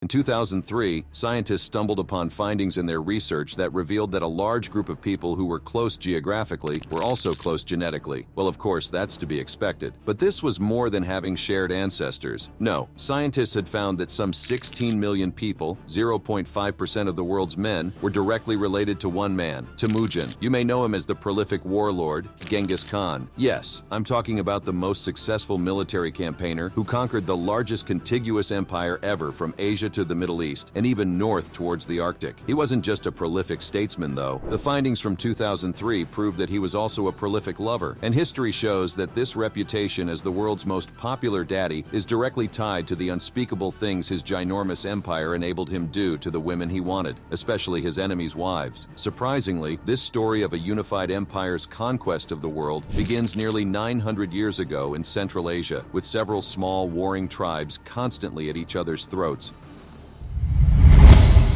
In 2003, scientists stumbled upon findings in their research that revealed that a large group of people who were close geographically were also close genetically. Well, of course, that's to be expected. But this was more than having shared ancestors. No, scientists had found that some 16 million people, 0.5% of the world's men, were directly related to one man, Temujin. You may know him as the prolific warlord, Genghis Khan. Yes, I'm talking about the most successful military campaigner who conquered the largest contiguous empire ever from Asia to the Middle East, and even north towards the Arctic. He wasn't just a prolific statesman, though. The findings from 2003 prove that he was also a prolific lover, and history shows that this reputation as the world's most popular daddy is directly tied to the unspeakable things his ginormous empire enabled him do to the women he wanted, especially his enemies' wives. Surprisingly, this story of a unified empire's conquest of the world begins nearly 900 years ago in Central Asia, with several small warring tribes constantly at each other's throats.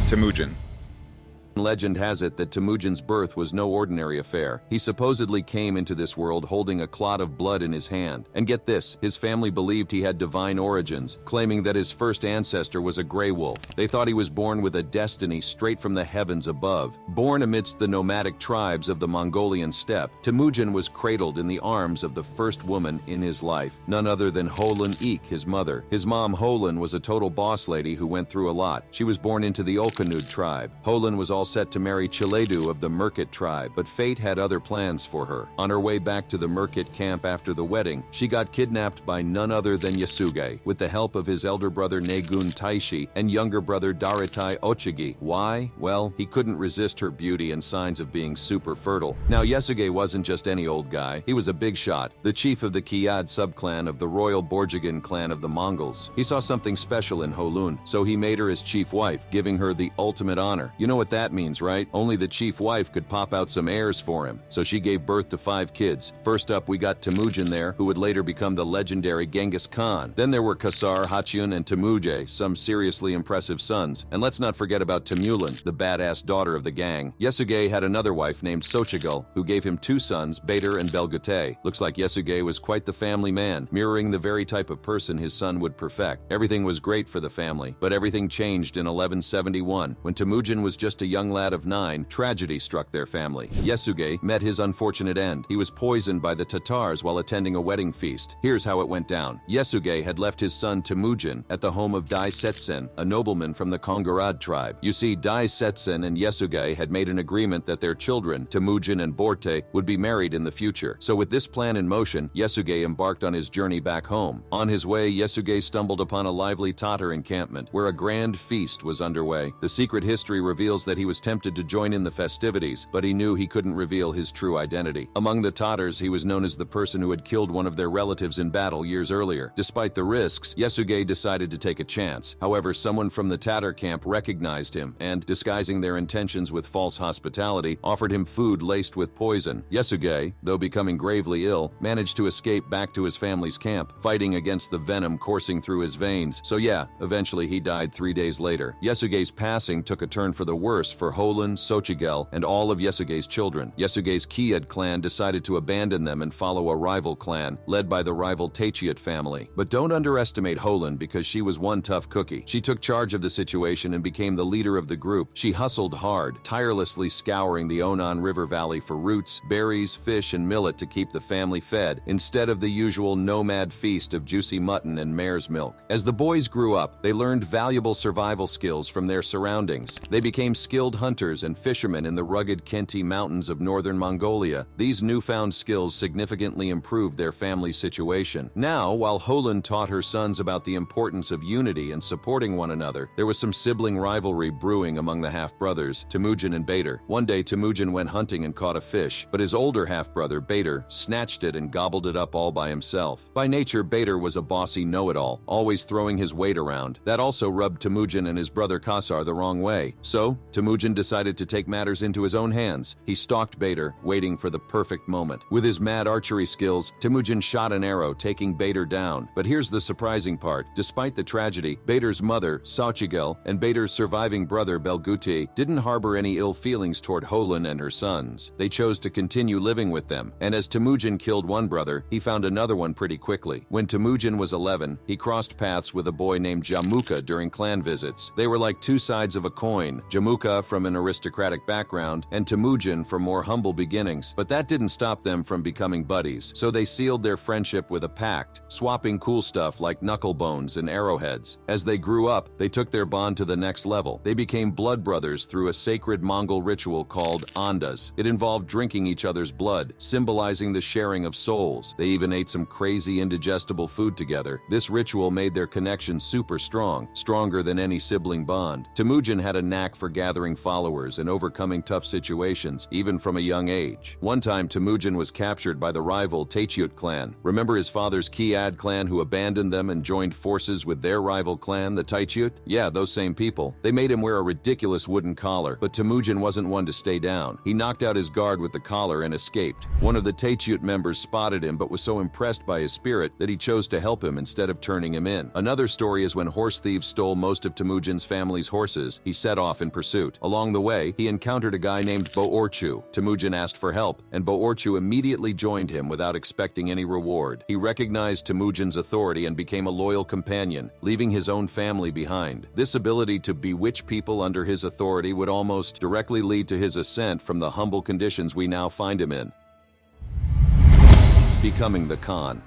Temujin. Legend has it that Temujin's birth was no ordinary affair. He supposedly came into this world holding a clot of blood in his hand. And get this, his family believed he had divine origins, claiming that his first ancestor was a gray wolf. They thought he was born with a destiny straight from the heavens above. Born amidst the nomadic tribes of the Mongolian steppe, Temujin was cradled in the arms of the first woman in his life, none other than Holan Eek, his mother. His mom, Holan, was a total boss lady who went through a lot. She was born into the Okanud tribe. Holan was all set to marry Chiledu of the Merkit tribe, but fate had other plans for her. On her way back to the Merkit camp after the wedding, she got kidnapped by none other than Yasuge, with the help of his elder brother Negun Taishi and younger brother Daratai Ochigi. Why? Well, he couldn't resist her beauty and signs of being super fertile. Now, Yasuge wasn't just any old guy. He was a big shot, the chief of the Kiyad subclan of the royal Borjigin clan of the Mongols. He saw something special in Holun, so he made her his chief wife, giving her the ultimate honor. You know what that means, right? Only the chief wife could pop out some heirs for him, so she gave birth to 5 kids. First up, we got Temujin there, who would later become the legendary Genghis Khan. Then there were Kasar, Hatyun, and Temujin, some seriously impressive sons. And let's not forget about Temulin, the badass daughter of the gang. Yasuge had another wife named Xochitl, who gave him 2 sons, Bader and Belgute. Looks like Yasuge was quite the family man, mirroring the very type of person his son would perfect. Everything was great for the family, but everything changed in 1171. When Temujin was just a young lad of 9, tragedy struck their family. Yasuge met his unfortunate end. He was poisoned by the Tatars while attending a wedding feast. Here's how it went down. Yasuge had left his son Temujin at the home of Dai Setsen, a nobleman from the Kongarad tribe. You see, Dai Setsen and Yasuge had made an agreement that their children, Temujin and Borte, would be married in the future. So with this plan in motion, Yasuge embarked on his journey back home. On his way, Yasuge stumbled upon a lively Tatar encampment where a grand feast was underway. The secret history reveals that he was tempted to join in the festivities, but he knew he couldn't reveal his true identity. Among the Tatars, he was known as the person who had killed one of their relatives in battle years earlier. Despite the risks, Yasuge decided to take a chance. However, someone from the Tatar camp recognized him and, disguising their intentions with false hospitality, offered him food laced with poison. Yasuge, though becoming gravely ill, managed to escape back to his family's camp, fighting against the venom coursing through his veins. So yeah, eventually he died 3 days later. Yasuge's passing took a turn for the worse for Holan, Xochitl, and all of Yasuge's children. Yasuge's Kiyad clan decided to abandon them and follow a rival clan, led by the rival Tachiat family. But don't underestimate Holan, because she was one tough cookie. She took charge of the situation and became the leader of the group. She hustled hard, tirelessly scouring the Onan River Valley for roots, berries, fish, and millet to keep the family fed, instead of the usual nomad feast of juicy mutton and mare's milk. As the boys grew up, they learned valuable survival skills from their surroundings. They became skilled hunters and fishermen in the rugged Khenti mountains of northern Mongolia. These newfound skills significantly improved their family's situation. Now, while Holan taught her sons about the importance of unity and supporting one another, there was some sibling rivalry brewing among the half-brothers, Temujin and Bader. One day, Temujin went hunting and caught a fish, but his older half-brother, Bader, snatched it and gobbled it up all by himself. By nature, Bader was a bossy know-it-all, always throwing his weight around. That also rubbed Temujin and his brother Kasar the wrong way. So, Temujin Temujin decided to take matters into his own hands. He stalked Bader, waiting for the perfect moment. With his mad archery skills, Temujin shot an arrow, taking Bader down. But here's the surprising part. Despite the tragedy, Bader's mother, Sachigel, and Bader's surviving brother, Belguti, didn't harbor any ill feelings toward Holin and her sons. They chose to continue living with them, and as Temujin killed one brother, he found another one pretty quickly. When Temujin was 11, he crossed paths with a boy named Jamuka during clan visits. They were like two sides of a coin, Jamuka from an aristocratic background, and Temujin from more humble beginnings. But that didn't stop them from becoming buddies, so they sealed their friendship with a pact, swapping cool stuff like knuckle bones and arrowheads. As they grew up, they took their bond to the next level. They became blood brothers through a sacred Mongol ritual called Andas. It involved drinking each other's blood, symbolizing the sharing of souls. They even ate some crazy indigestible food together. This ritual made their connection super strong, stronger than any sibling bond. Temujin had a knack for gathering followers and overcoming tough situations, even from a young age. One time, Temujin was captured by the rival Taichut clan. Remember his father's Kiad clan who abandoned them and joined forces with their rival clan, the Taichut? Yeah, those same people. They made him wear a ridiculous wooden collar, but Temujin wasn't one to stay down. He knocked out his guard with the collar and escaped. One of the Taichut members spotted him but was so impressed by his spirit that he chose to help him instead of turning him in. Another story is when horse thieves stole most of Temujin's family's horses, he set off in pursuit. Along the way, he encountered a guy named Boorchu. Temujin asked for help, and Boorchu immediately joined him without expecting any reward. He recognized Temujin's authority and became a loyal companion, leaving his own family behind. This ability to bewitch people under his authority would almost directly lead to his ascent from the humble conditions we now find him in. Becoming the Khan.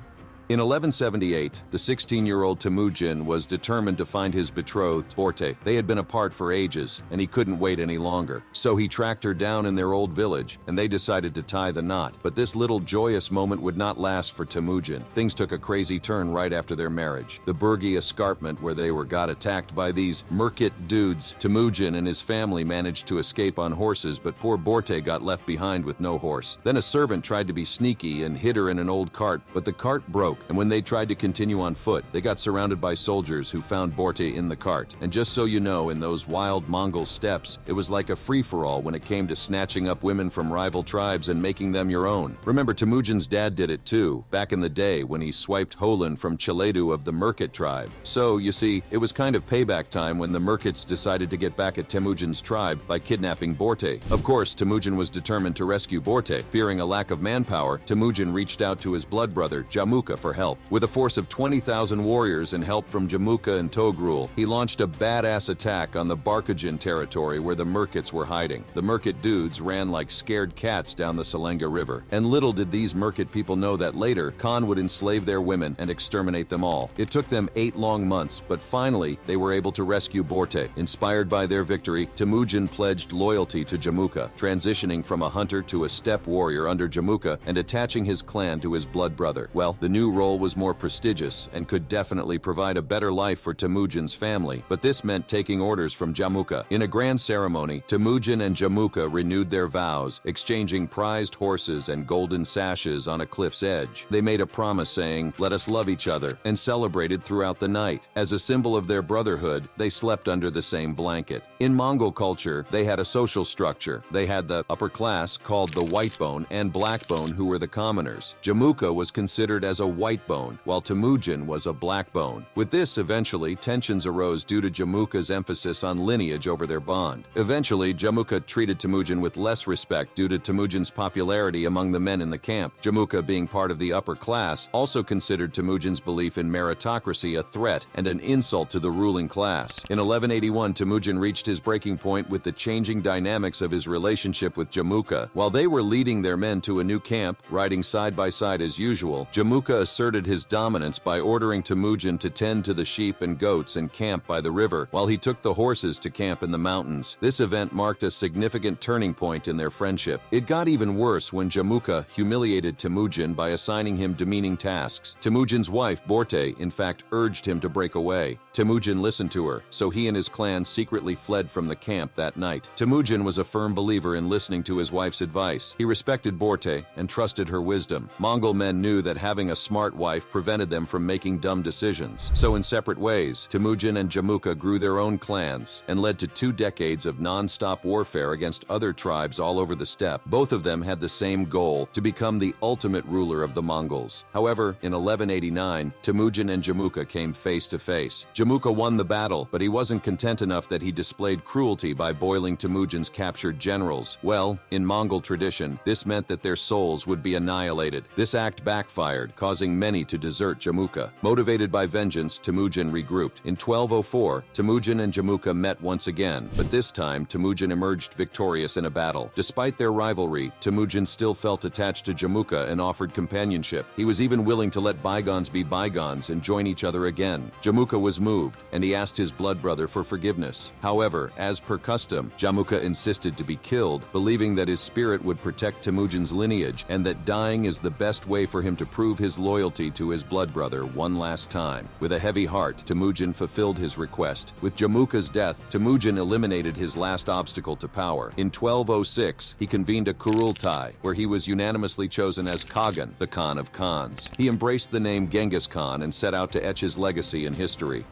In 1178, the 16-year-old Temujin was determined to find his betrothed, Borte. They had been apart for ages, and he couldn't wait any longer. So he tracked her down in their old village, and they decided to tie the knot. But this little joyous moment would not last for Temujin. Things took a crazy turn right after their marriage. The Burgi escarpment where they got attacked by these Merkit dudes. Temujin and his family managed to escape on horses, but poor Borte got left behind with no horse. Then a servant tried to be sneaky and hid her in an old cart, but the cart broke. And when they tried to continue on foot, they got surrounded by soldiers who found Borte in the cart. And just so you know, in those wild Mongol steppes, it was like a free-for-all when it came to snatching up women from rival tribes and making them your own. Remember, Temujin's dad did it too, back in the day when he swiped Holin from Chiledu of the Merkit tribe. So, you see, it was kind of payback time when the Merkits decided to get back at Temujin's tribe by kidnapping Borte. Of course, Temujin was determined to rescue Borte. Fearing a lack of manpower, Temujin reached out to his blood brother, Jamuka, for help. With a force of 20,000 warriors and help from Jamuka and Togrul, he launched a badass attack on the Barkajin territory where the Merkits were hiding. The Merkit dudes ran like scared cats down the Selenga River. And little did these Merkit people know that later, Khan would enslave their women and exterminate them all. It took them 8 long months, but finally, they were able to rescue Borte. Inspired by their victory, Temujin pledged loyalty to Jamuka, transitioning from a hunter to a steppe warrior under Jamuka and attaching his clan to his blood brother. Well, the new role was more prestigious and could definitely provide a better life for Temujin's family, but this meant taking orders from Jamuka. In a grand ceremony, Temujin and Jamuka renewed their vows, exchanging prized horses and golden sashes on a cliff's edge. They made a promise saying, "Let us love each other," and celebrated throughout the night. As a symbol of their brotherhood, they slept under the same blanket. In Mongol culture, they had a social structure. They had the upper class, called the white bone, and black bone, who were the commoners. Jamuka was considered as a white bone, while Temujin was a black bone. With this, eventually, tensions arose due to Jamuka's emphasis on lineage over their bond. Eventually, Jamuka treated Temujin with less respect due to Temujin's popularity among the men in the camp. Jamuka, being part of the upper class, also considered Temujin's belief in meritocracy a threat and an insult to the ruling class. In 1181, Temujin reached his breaking point with the changing dynamics of his relationship with Jamuka. While they were leading their men to a new camp, riding side by side as usual, Jamuka asserted his dominance by ordering Temujin to tend to the sheep and goats and camp by the river, while he took the horses to camp in the mountains. This event marked a significant turning point in their friendship. It got even worse when Jamuka humiliated Temujin by assigning him demeaning tasks. Temujin's wife, Borte, in fact, urged him to break away. Temujin listened to her, so he and his clan secretly fled from the camp that night. Temujin was a firm believer in listening to his wife's advice. He respected Borte and trusted her wisdom. Mongol men knew that having a smart smart wife prevented them from making dumb decisions. So in separate ways, Temujin and Jamuka grew their own clans and led to 2 decades of non-stop warfare against other tribes all over the steppe. Both of them had the same goal, to become the ultimate ruler of the Mongols. However, in 1189, Temujin and Jamuka came face to face. Jamuka won the battle, but he wasn't content enough that he displayed cruelty by boiling Temujin's captured generals. Well, in Mongol tradition, this meant that their souls would be annihilated. This act backfired, causing many to desert Jamuka. Motivated by vengeance, Temujin regrouped. In 1204, Temujin and Jamuka met once again, but this time Temujin emerged victorious in a battle. Despite their rivalry, Temujin still felt attached to Jamuka and offered companionship. He was even willing to let bygones be bygones and join each other again. Jamuka was moved, and he asked his blood brother for forgiveness. However, as per custom, Jamuka insisted to be killed, believing that his spirit would protect Temujin's lineage and that dying is the best way for him to prove his loyalty to his blood brother one last time. With a heavy heart, Temujin fulfilled his request. With Jamuka's death, Temujin eliminated his last obstacle to power. In 1206, he convened a Kurultai, where he was unanimously chosen as Khagan, the Khan of Khans. He embraced the name Genghis Khan and set out to etch his legacy in history.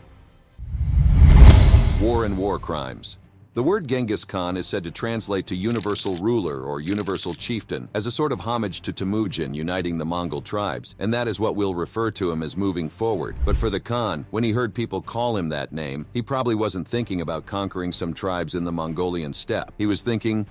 War and war crimes. The word Genghis Khan is said to translate to universal ruler or universal chieftain, as a sort of homage to Temujin uniting the Mongol tribes, and that is what we'll refer to him as moving forward. But for the Khan, when he heard people call him that name, he probably wasn't thinking about conquering some tribes in the Mongolian steppe. He was thinking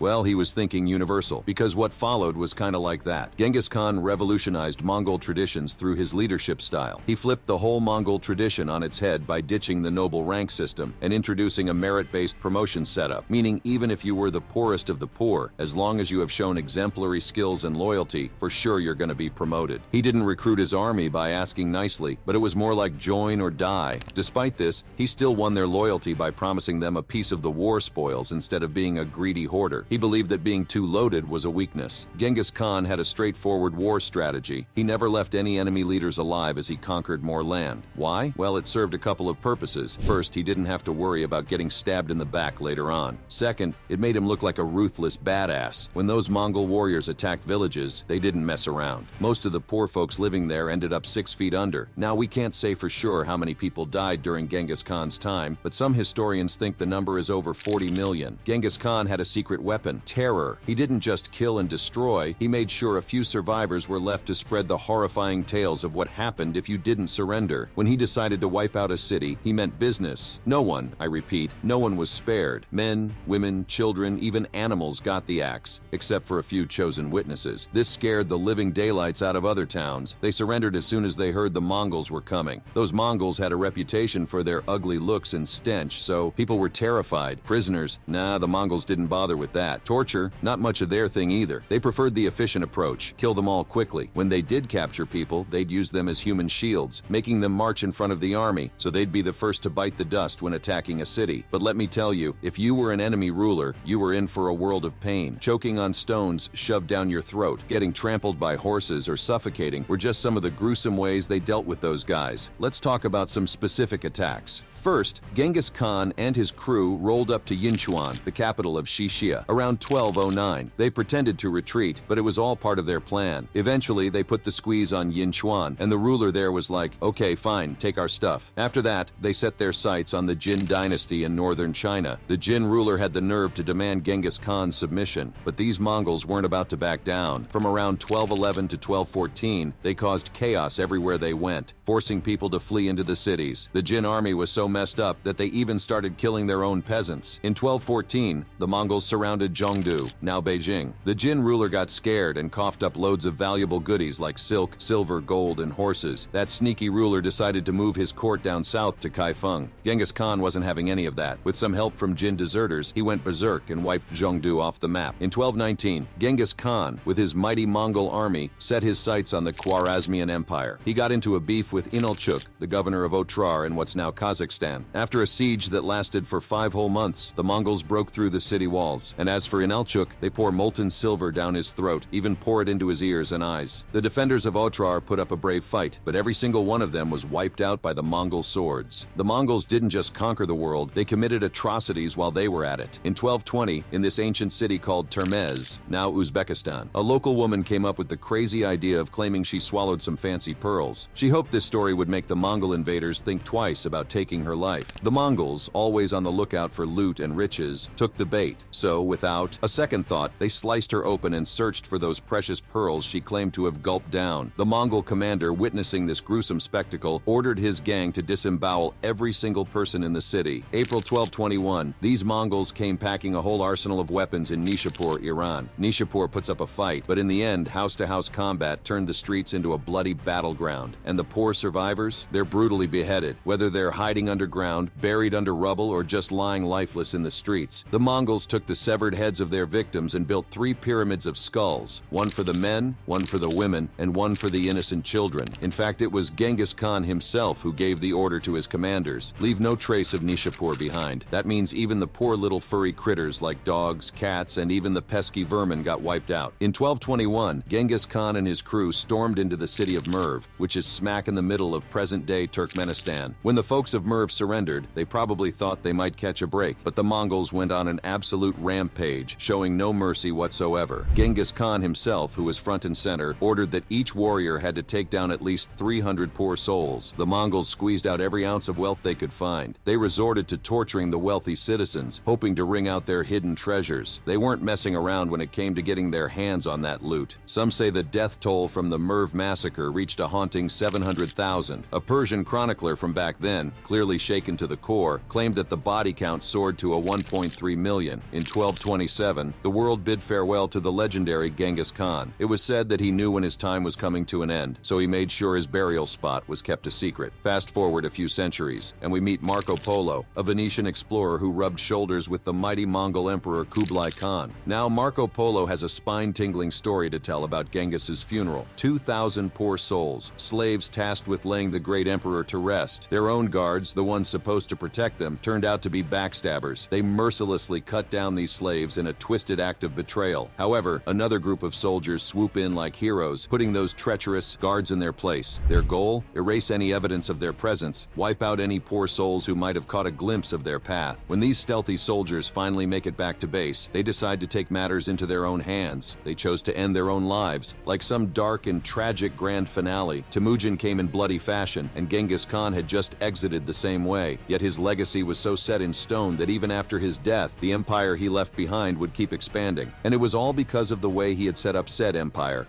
universal, because what followed was kind of like that. Genghis Khan revolutionized Mongol traditions through his leadership style. He flipped the whole Mongol tradition on its head by ditching the noble rank system and introducing a merit-based promotion setup, meaning even if you were the poorest of the poor, as long as you have shown exemplary skills and loyalty, for sure you're going to be promoted. He didn't recruit his army by asking nicely, but it was more like join or die. Despite this, he still won their loyalty by promising them a piece of the war spoils instead of being a greedy hoarder. He believed that being too loaded was a weakness. Genghis Khan had a straightforward war strategy. He never left any enemy leaders alive as he conquered more land. Why? Well, it served a couple of purposes. First, he didn't have to worry about getting stabbed in the back later on. Second, it made him look like a ruthless badass. When those Mongol warriors attacked villages, they didn't mess around. Most of the poor folks living there ended up 6 feet under. Now, we can't say for sure how many people died during Genghis Khan's time, but some historians think the number is over 40 million. Genghis Khan had a secret weapon, terror. He didn't just kill and destroy, he made sure a few survivors were left to spread the horrifying tales of what happened if you didn't surrender. When he decided to wipe out a city, he meant business. No one, I repeat, no one was spared. Men, women, children, even animals got the axe, except for a few chosen witnesses. This scared the living daylights out of other towns. They surrendered as soon as they heard the Mongols were coming. Those Mongols had a reputation for their ugly looks and stench, so people were terrified. Prisoners, nah, the Mongols didn't bother with that. Torture, not much of their thing either. They preferred the efficient approach, kill them all quickly. When they did capture people, they'd use them as human shields, making them march in front of the army, so they'd be the first to bite the dust when attacking a city. But let me tell you, if you were an enemy ruler, you were in for a world of pain. Choking on stones shoved down your throat, getting trampled by horses, or suffocating were just some of the gruesome ways they dealt with those guys. Let's talk about some specific attacks. First, Genghis Khan and his crew rolled up to Yinchuan, the capital of Shishia, around 1209. They pretended to retreat, but it was all part of their plan. Eventually, they put the squeeze on Yinchuan, and the ruler there was like, okay, fine, take our stuff. After that, they set their sights on the Jin dynasty in northern China. The Jin ruler had the nerve to demand Genghis Khan's submission, but these Mongols weren't about to back down. From around 1211 to 1214, they caused chaos everywhere they went, forcing people to flee into the cities. The Jin army was so messed up that they even started killing their own peasants. In 1214, the Mongols surrounded Zhongdu, now Beijing. The Jin ruler got scared and coughed up loads of valuable goodies like silk, silver, gold, and horses. That sneaky ruler decided to move his court down south to Kaifeng. Genghis Khan wasn't having any of that. With some help from Jin deserters, he went berserk and wiped Zhongdu off the map. In 1219, Genghis Khan, with his mighty Mongol army, set his sights on the Khwarezmian Empire. He got into a beef with with Inalchuk, the governor of Otrar in what's now Kazakhstan. After a siege that lasted for 5 whole months, the Mongols broke through the city walls. And as for Inalchuk, they pour molten silver down his throat, even pour it into his ears and eyes. The defenders of Otrar put up a brave fight, but every single one of them was wiped out by the Mongol swords. The Mongols didn't just conquer the world, they committed atrocities while they were at it. In 1220, in this ancient city called Termez, now Uzbekistan, a local woman came up with the crazy idea of claiming she swallowed some fancy pearls. She hoped this story would make the Mongol invaders think twice about taking her life. The Mongols, always on the lookout for loot and riches, took the bait. So, without a second thought, they sliced her open and searched for those precious pearls she claimed to have gulped down. The Mongol commander, witnessing this gruesome spectacle, ordered his gang to disembowel every single person in the city. April 1221, these Mongols came packing a whole arsenal of weapons in Nishapur, Iran. Nishapur puts up a fight, but in the end, house-to-house combat turned the streets into a bloody battleground. And the poor survivors? They're brutally beheaded, whether they're hiding underground, buried under rubble, or just lying lifeless in the streets. The Mongols took the severed heads of their victims and built 3 pyramids of skulls, one for the men, one for the women, and one for the innocent children. In fact, it was Genghis Khan himself who gave the order to his commanders, leave no trace of Nishapur behind. That means even the poor little furry critters like dogs, cats, and even the pesky vermin got wiped out. In 1221, Genghis Khan and his crew stormed into the city of Merv, which is smack in the middle of present-day Turkmenistan. When the folks of Merv surrendered, they probably thought they might catch a break, but the Mongols went on an absolute rampage, showing no mercy whatsoever. Genghis Khan himself, who was front and center, ordered that each warrior had to take down at least 300 poor souls. The Mongols squeezed out every ounce of wealth they could find. They resorted to torturing the wealthy citizens, hoping to wring out their hidden treasures. They weren't messing around when it came to getting their hands on that loot. Some say the death toll from the Merv massacre reached a haunting 700,000. A Persian chronicler from back then, clearly shaken to the core, claimed that the body count soared to a 1.3 million. In 1227, the world bid farewell to the legendary Genghis Khan. It was said that he knew when his time was coming to an end, so he made sure his burial spot was kept a secret. Fast forward a few centuries, and we meet Marco Polo, a Venetian explorer who rubbed shoulders with the mighty Mongol Emperor Kublai Khan. Now Marco Polo has a spine-tingling story to tell about Genghis's funeral. 2,000 poor souls, slaves tasked with laying the great emperor to rest. Their own guards, the ones supposed to protect them, turned out to be backstabbers. They mercilessly cut down these slaves in a twisted act of betrayal. However, another group of soldiers swoop in like heroes, putting those treacherous guards in their place. Their goal? Erase any evidence of their presence, wipe out any poor souls who might have caught a glimpse of their path. When these stealthy soldiers finally make it back to base, they decide to take matters into their own hands. They chose to end their own lives. Like some dark and tragic grand finale, Temujin came in bloody fashion, and Genghis Khan had just exited the same way. Yet his legacy was so set in stone that even after his death, the empire he left behind would keep expanding. And it was all because of the way he had set up said empire.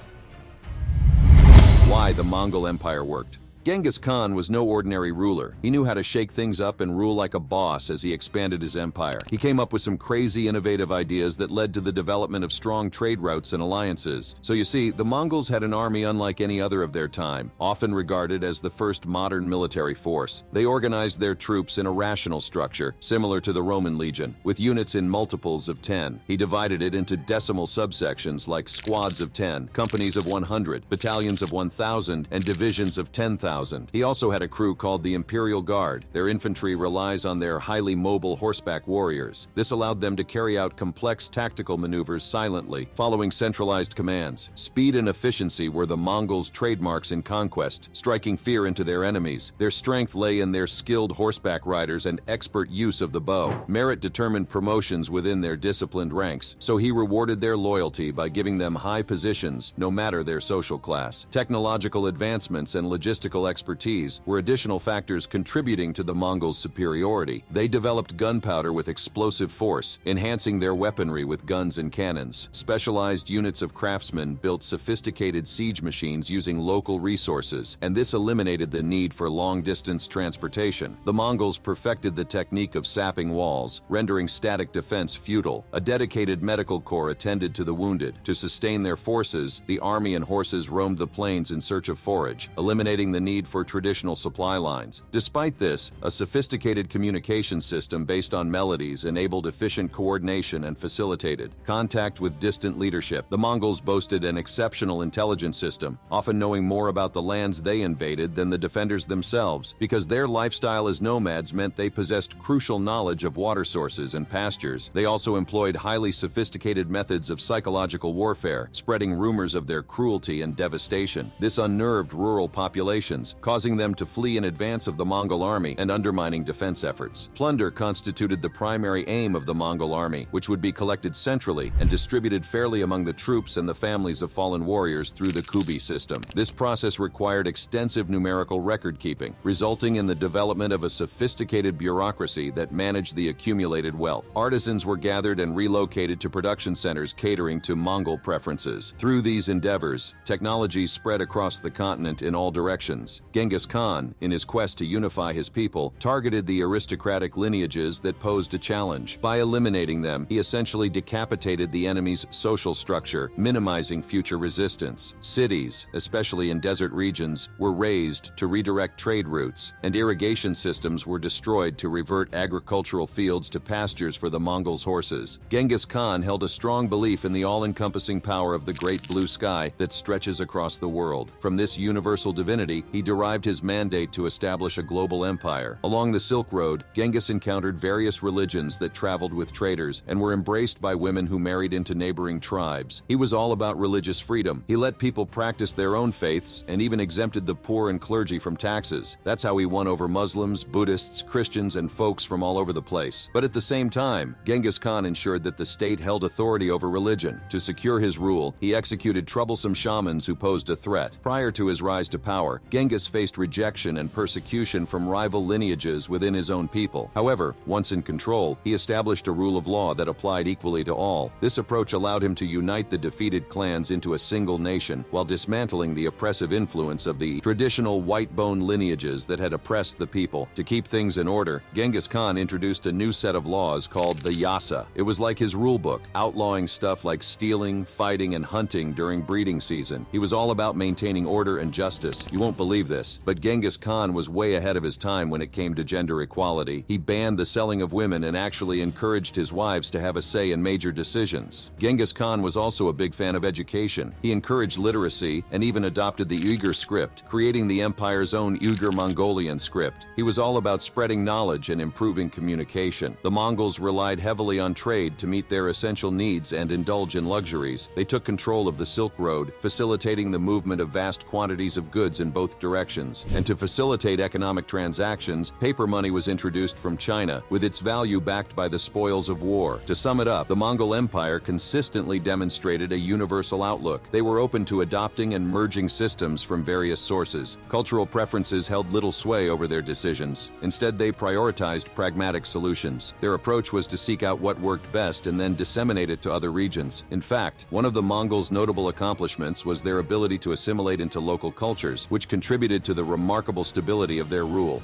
Why the Mongol Empire worked. Genghis Khan was no ordinary ruler. He knew how to shake things up and rule like a boss as he expanded his empire. He came up with some crazy innovative ideas that led to the development of strong trade routes and alliances. So you see, the Mongols had an army unlike any other of their time, often regarded as the first modern military force. They organized their troops in a rational structure, similar to the Roman legion, with units in multiples of 10. He divided it into decimal subsections like squads of 10, companies of 100, battalions of 1,000, and divisions of 10,000. He also had a crew called the Imperial Guard. Their infantry relies on their highly mobile horseback warriors. This allowed them to carry out complex tactical maneuvers silently, following centralized commands. Speed and efficiency were the Mongols' trademarks in conquest, striking fear into their enemies. Their strength lay in their skilled horseback riders and expert use of the bow. Merit determined promotions within their disciplined ranks, so he rewarded their loyalty by giving them high positions, no matter their social class. Technological advancements and logistical expertise were additional factors contributing to the Mongols' superiority. They developed gunpowder with explosive force, enhancing their weaponry with guns and cannons. Specialized units of craftsmen built sophisticated siege machines using local resources, and this eliminated the need for long-distance transportation. The Mongols perfected the technique of sapping walls, rendering static defense futile. A dedicated medical corps attended to the wounded. To sustain their forces, the army and horses roamed the plains in search of forage, eliminating the need need for traditional supply lines. Despite this, a sophisticated communication system based on melodies enabled efficient coordination and facilitated contact with distant leadership. The Mongols boasted an exceptional intelligence system, often knowing more about the lands they invaded than the defenders themselves, because their lifestyle as nomads meant they possessed crucial knowledge of water sources and pastures. They also employed highly sophisticated methods of psychological warfare, spreading rumors of their cruelty and devastation. This unnerved rural populations, causing them to flee in advance of the Mongol army and undermining defense efforts. Plunder constituted the primary aim of the Mongol army, which would be collected centrally and distributed fairly among the troops and the families of fallen warriors through the kubi system. This process required extensive numerical record-keeping, resulting in the development of a sophisticated bureaucracy that managed the accumulated wealth. Artisans were gathered and relocated to production centers catering to Mongol preferences. Through these endeavors, technology spread across the continent in all directions. Genghis Khan, in his quest to unify his people, targeted the aristocratic lineages that posed a challenge. By eliminating them, he essentially decapitated the enemy's social structure, minimizing future resistance. Cities, especially in desert regions, were razed to redirect trade routes, and irrigation systems were destroyed to revert agricultural fields to pastures for the Mongols' horses. Genghis Khan held a strong belief in the all-encompassing power of the great blue sky that stretches across the world. From this universal divinity, he derived his mandate to establish a global empire. Along the Silk Road, Genghis encountered various religions that traveled with traders and were embraced by women who married into neighboring tribes. He was all about religious freedom. He let people practice their own faiths and even exempted the poor and clergy from taxes. That's how he won over Muslims, Buddhists, Christians, and folks from all over the place. But at the same time, Genghis Khan ensured that the state held authority over religion. To secure his rule, he executed troublesome shamans who posed a threat. Prior to his rise to power, Genghis faced rejection and persecution from rival lineages within his own people. However, once in control, he established a rule of law that applied equally to all. This approach allowed him to unite the defeated clans into a single nation, while dismantling the oppressive influence of the traditional white-bone lineages that had oppressed the people. To keep things in order, Genghis Khan introduced a new set of laws called the Yasa. It was like his rulebook, outlawing stuff like stealing, fighting, and hunting during breeding season. He was all about maintaining order and justice. You won't believe this, but Genghis Khan was way ahead of his time when it came to gender equality. He banned the selling of women and actually encouraged his wives to have a say in major decisions. Genghis Khan was also a big fan of education. He encouraged literacy and even adopted the Uyghur script, creating the empire's own Uyghur Mongolian script. He was all about spreading knowledge and improving communication. The Mongols relied heavily on trade to meet their essential needs and indulge in luxuries. They took control of the Silk Road, facilitating the movement of vast quantities of goods in both directions. And to facilitate economic transactions, paper money was introduced from China, with its value backed by the spoils of war. To sum it up, the Mongol Empire consistently demonstrated a universal outlook. They were open to adopting and merging systems from various sources. Cultural preferences held little sway over their decisions. Instead, they prioritized pragmatic solutions. Their approach was to seek out what worked best and then disseminate it to other regions. In fact, one of the Mongols' notable accomplishments was their ability to assimilate into local cultures, which contributed to the remarkable stability of their rule.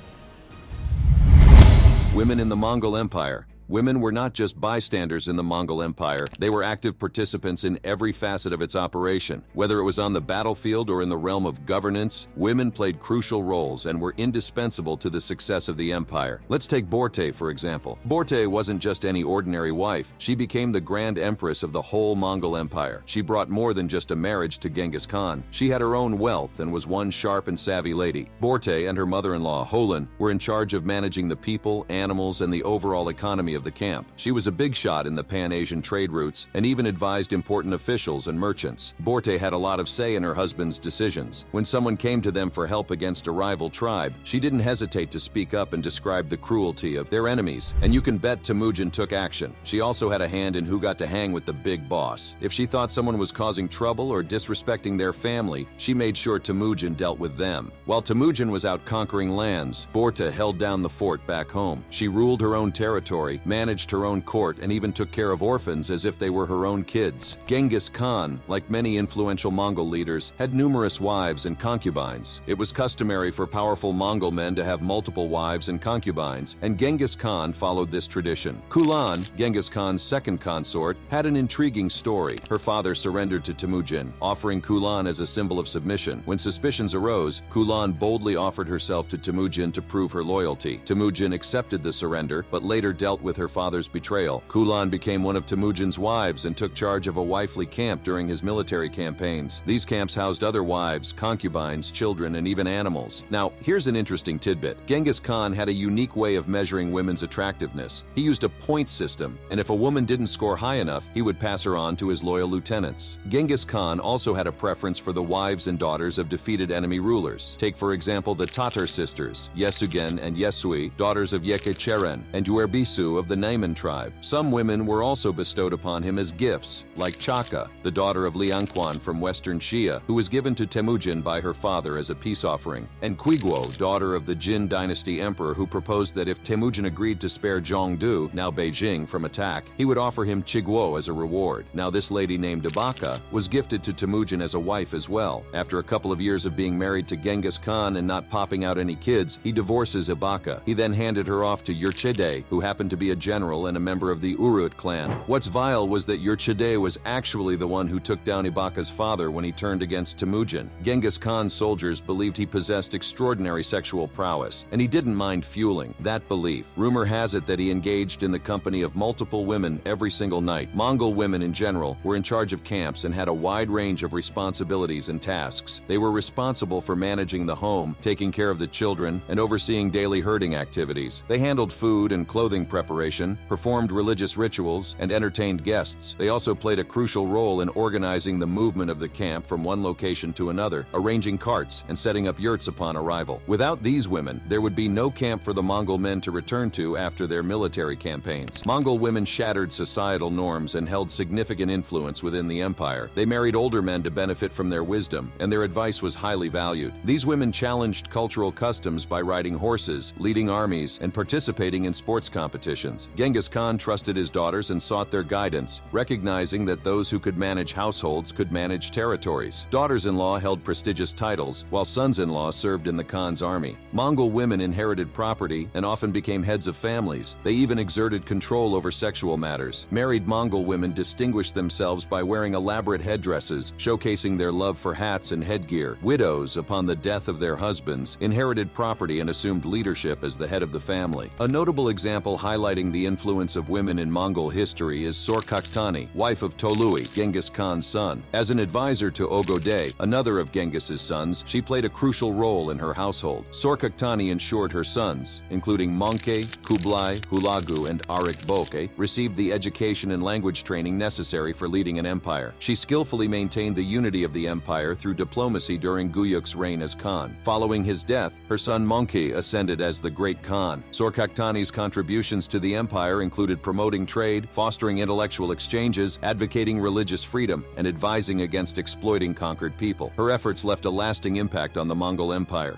Women in the Mongol Empire. Women were not just bystanders in the Mongol Empire, they were active participants in every facet of its operation. Whether it was on the battlefield or in the realm of governance, women played crucial roles and were indispensable to the success of the empire. Let's take Borte, for example. Borte wasn't just any ordinary wife. She became the Grand Empress of the whole Mongol Empire. She brought more than just a marriage to Genghis Khan. She had her own wealth and was one sharp and savvy lady. Borte and her mother-in-law, Holin, were in charge of managing the people, animals, and the overall economy of the camp. She was a big shot in the Pan-Asian trade routes and even advised important officials and merchants. Borte had a lot of say in her husband's decisions. When someone came to them for help against a rival tribe, she didn't hesitate to speak up and describe the cruelty of their enemies. And you can bet Temujin took action. She also had a hand in who got to hang with the big boss. If she thought someone was causing trouble or disrespecting their family, she made sure Temujin dealt with them. While Temujin was out conquering lands, Borte held down the fort back home. She ruled her own territory, managed her own court, and even took care of orphans as if they were her own kids. Genghis Khan, like many influential Mongol leaders, had numerous wives and concubines. It was customary for powerful Mongol men to have multiple wives and concubines, and Genghis Khan followed this tradition. Kulan, Genghis Khan's second consort, had an intriguing story. Her father surrendered to Temujin, offering Kulan as a symbol of submission. When suspicions arose, Kulan boldly offered herself to Temujin to prove her loyalty. Temujin accepted the surrender, but later dealt with her father's betrayal. Kulan became one of Temujin's wives and took charge of a wifely camp during his military campaigns. These camps housed other wives, concubines, children, and even animals. Now, here's an interesting tidbit. Genghis Khan had a unique way of measuring women's attractiveness. He used a point system, and if a woman didn't score high enough, he would pass her on to his loyal lieutenants. Genghis Khan also had a preference for the wives and daughters of defeated enemy rulers. Take, for example, the Tatar sisters, Yesugen and Yesui, daughters of Yekecheren, and Duerbisu of the Naiman tribe. Some women were also bestowed upon him as gifts, like Chaka, the daughter of Liangquan from western Xia, who was given to Temujin by her father as a peace offering, and Quiguo, daughter of the Jin dynasty emperor, who proposed that if Temujin agreed to spare Zhongdu, now Beijing, from attack, he would offer him Chiguo as a reward. Now this lady named Abaka was gifted to Temujin as a wife as well. After a couple of years of being married to Genghis Khan and not popping out any kids, he divorces Abaka. He then handed her off to Yurchidey, who happened to be a general and a member of the Urut clan. What's vile was that Yurchidey was actually the one who took down Ibaka's father when he turned against Temujin. Genghis Khan's soldiers believed he possessed extraordinary sexual prowess, and he didn't mind fueling that belief. Rumor has it that he engaged in the company of multiple women every single night. Mongol women in general were in charge of camps and had a wide range of responsibilities and tasks. They were responsible for managing the home, taking care of the children, and overseeing daily herding activities. They handled food and clothing preparation, performed religious rituals, and entertained guests. They also played a crucial role in organizing the movement of the camp from one location to another, arranging carts, and setting up yurts upon arrival. Without these women, there would be no camp for the Mongol men to return to after their military campaigns. Mongol women shattered societal norms and held significant influence within the empire. They married older men to benefit from their wisdom, and their advice was highly valued. These women challenged cultural customs by riding horses, leading armies, and participating in sports competitions. Genghis Khan trusted his daughters and sought their guidance, recognizing that those who could manage households could manage territories. Daughters-in-law held prestigious titles, while sons-in-law served in the Khan's army. Mongol women inherited property and often became heads of families. They even exerted control over sexual matters. Married Mongol women distinguished themselves by wearing elaborate headdresses, showcasing their love for hats and headgear. Widows, upon the death of their husbands, inherited property and assumed leadership as the head of the family. A notable example highlighting the influence of women in Mongol history is Sorkaktani, wife of Tolui, Genghis Khan's son. As an advisor to Ogodei, another of Genghis's sons, she played a crucial role in her household. Sorkaktani ensured her sons, including Monke, Kublai, Hulagu, and Arik Boke, received the education and language training necessary for leading an empire. She skillfully maintained the unity of the empire through diplomacy during Guyuk's reign as Khan. Following his death, her son Monke ascended as the Great Khan. Sorkaktani's contributions to the empire included promoting trade, fostering intellectual exchanges, advocating religious freedom, and advising against exploiting conquered people. Her efforts left a lasting impact on the Mongol Empire.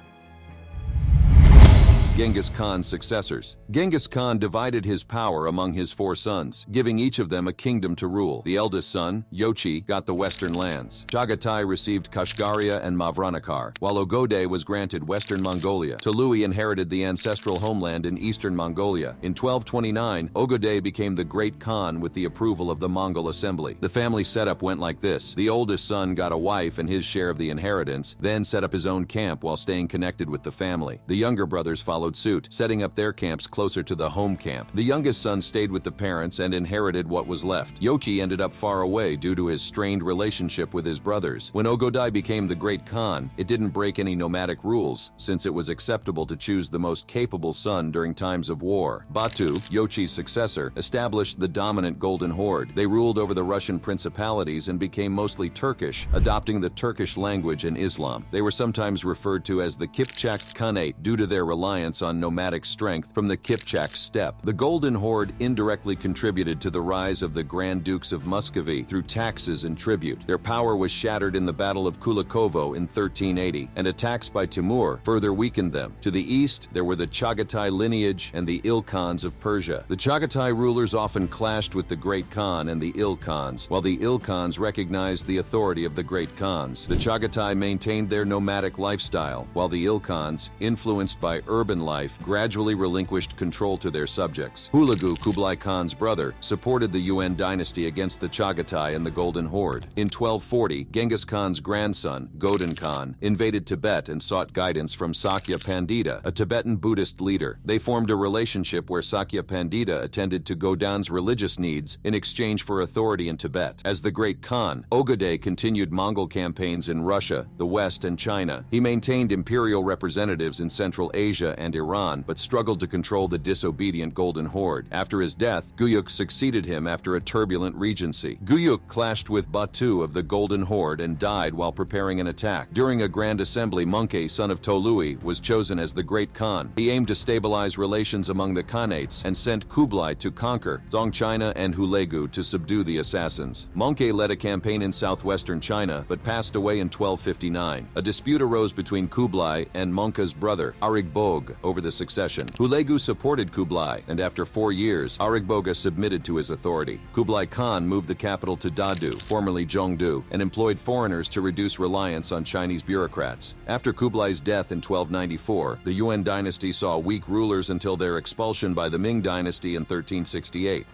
Genghis Khan's successors. Genghis Khan divided his power among his 4 sons, giving each of them a kingdom to rule. The eldest son, Yochi, got the western lands. Chagatai received Kashgaria and Mavranakar, while Ogodei was granted western Mongolia. Tolui inherited the ancestral homeland in eastern Mongolia. In 1229, Ogodei became the Great Khan with the approval of the Mongol assembly. The family setup went like this. The oldest son got a wife and his share of the inheritance, then set up his own camp while staying connected with the family. The younger brothers followed suit, setting up their camps closer to the home camp. The youngest son stayed with the parents and inherited what was left. Yochi ended up far away due to his strained relationship with his brothers. When Ogodai became the Great Khan, it didn't break any nomadic rules, since it was acceptable to choose the most capable son during times of war. Batu, Yochi's successor, established the dominant Golden Horde. They ruled over the Russian principalities and became mostly Turkish, adopting the Turkish language and Islam. They were sometimes referred to as the Kipchak Khanate due to their reliance reliance on nomadic strength from the Kipchak steppe. The Golden Horde indirectly contributed to the rise of the Grand Dukes of Muscovy through taxes and tribute. Their power was shattered in the Battle of Kulikovo in 1380, and attacks by Timur further weakened them. To the east, there were the Chagatai lineage and the Ilkhans of Persia. The Chagatai rulers often clashed with the Great Khan and the Ilkhans, while the Ilkhans recognized the authority of the Great Khans. The Chagatai maintained their nomadic lifestyle, while the Ilkhans, influenced by urban life, gradually relinquished control to their subjects. Hulagu, Kublai Khan's brother, supported the Yuan dynasty against the Chagatai and the Golden Horde. In 1240, Genghis Khan's grandson, Godin Khan, invaded Tibet and sought guidance from Sakya Pandita, a Tibetan Buddhist leader. They formed a relationship where Sakya Pandita attended to Godin's religious needs in exchange for authority in Tibet. As the Great Khan, Ogedei continued Mongol campaigns in Russia, the West, and China. He maintained imperial representatives in Central Asia and Iran, but struggled to control the disobedient Golden Horde. After his death, Guyuk succeeded him after a turbulent regency. Guyuk clashed with Batu of the Golden Horde and died while preparing an attack. During a grand assembly, Munkei, son of Tolui, was chosen as the Great Khan. He aimed to stabilize relations among the Khanates and sent Kublai to conquer Zongchina and Hulegu to subdue the assassins. Munkei led a campaign in southwestern China, but passed away in 1259. A dispute arose between Kublai and Munkei's brother, Arigbog, over the succession. Hulegu supported Kublai, and after 4 years, Arigboga submitted to his authority. Kublai Khan moved the capital to Dadu, formerly Zhongdu, and employed foreigners to reduce reliance on Chinese bureaucrats. After Kublai's death in 1294, the Yuan dynasty saw weak rulers until their expulsion by the Ming dynasty in 1368.